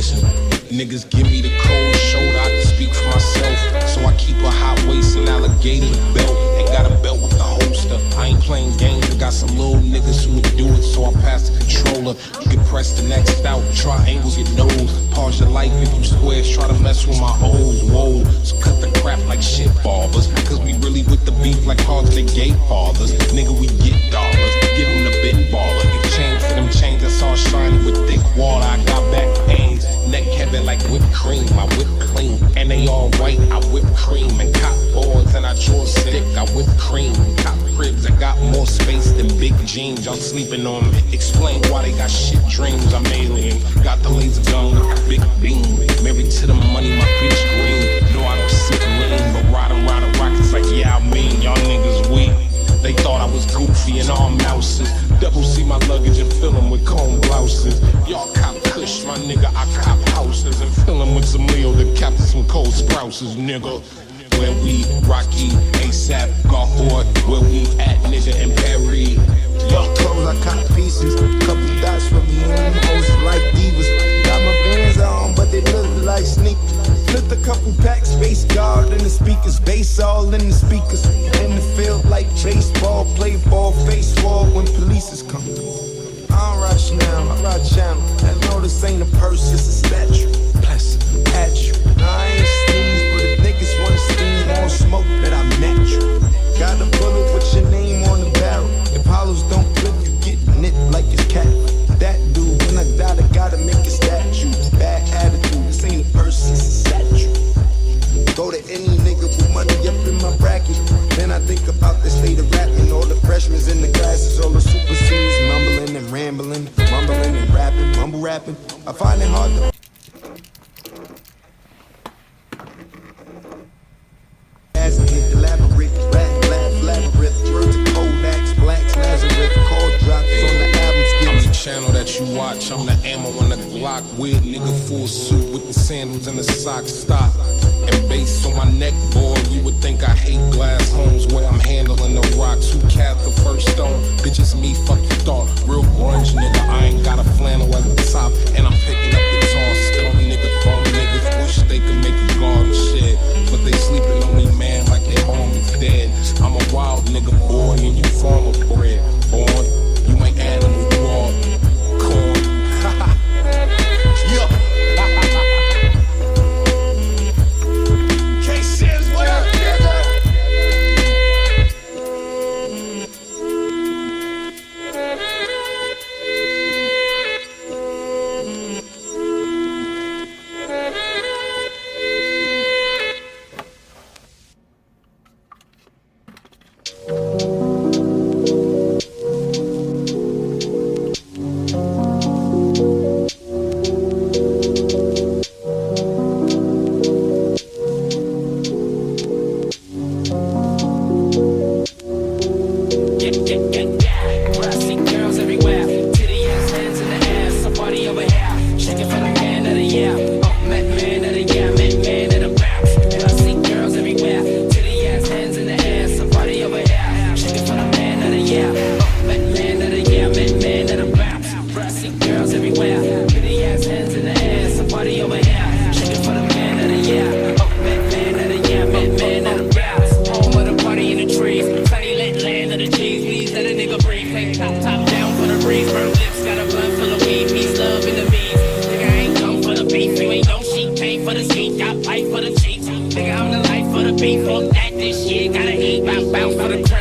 Listen, niggas give me the cold shoulder, I can speak for myself. So I keep a hot waist and alligator belt. Ain't got a belt with the holster. I ain't playing games, I got some little niggas who would do it. So I pass the controller. You can press the next out, triangles your nose. Pause your life if you squares, try to mess with my O's. Whoa, so cut the crap like shit barbers. Cause we really with the beef like hogs they gay fathers. Nigga, we get dollars, give them the bit baller. Exchange for them chains that's all shiny with thick water. I got back pains, neck heavy like whipped cream. I whip clean, and they all white. I whip cream and cop boards, and I draw stick. I whip cream, cop cribs. I got more space than big jeans. Y'all sleeping on me. Explain why they got shit dreams. I'm alien, got the laser gun with the big beam. Married to the money, my bitch green. No, I don't sit lean, but ride around the rockets like yeah, I mean y'all niggas weak. They thought I was goofy and all mouses. Double see my luggage and fill them with comb blouses. Y'all cop kush, my nigga, I cop houses and fill them with some Leo that captain some cold sprouses, nigga. Where we Rocky, ASAP, Garford, where we at, nigga, in Perry. Y'all clothes, I cop pieces, couple dots for me, and hoes like divas. Got my bands on, but they look like sneakers. Flipped a couple packs, face guard in the speakers, bass all in the speakers. In the field like baseball, play ball, face wall when police is coming. I don't ride Chanel, I ride Channel. I know this ain't a purse, it's a statue. Plastic, at you. Now I ain't sneeze, but if niggas wanna steam on smoke, that I'm natural. Got a bullet with your name on the barrel. If hollows don't flip, you get knit like it's cat. That dude, when I die, I gotta make a statue. Bad attitude, this ain't a purse, it's a statue. Go to any nigga with money up in my bracket. Then I think about the state of rapping. All the freshmen in the classes, all the super C's, mumbling and rambling, mumbling and rapping, mumble rapping. I find it hard to hit elaborate, labyrinth, words of Kodaks, blacks, Nazareth, call drops on the album skits. I'm the channel that you watch, I'm the ammo on the Glock. Weird nigga, full suit with the sandals and the socks, stop. And based on my neck, boy, you would think I hate glass homes where I'm handling the rocks. Who cast the first stone? Bitch, it's me, fuck you thought. Real grunge, nigga, I ain't got a flannel at the top. And I'm picking up the tall still, nigga, phone niggas wish they could make a garden shed. But they sleeping on me, man, like their home is dead. I'm a wild nigga, boy, and you farmer bred. Born, you ain't animal, you all corn. Yeah. Nigga, I'm the life for the beat, fuck that, this shit, gotta eat, bounce for the crowd.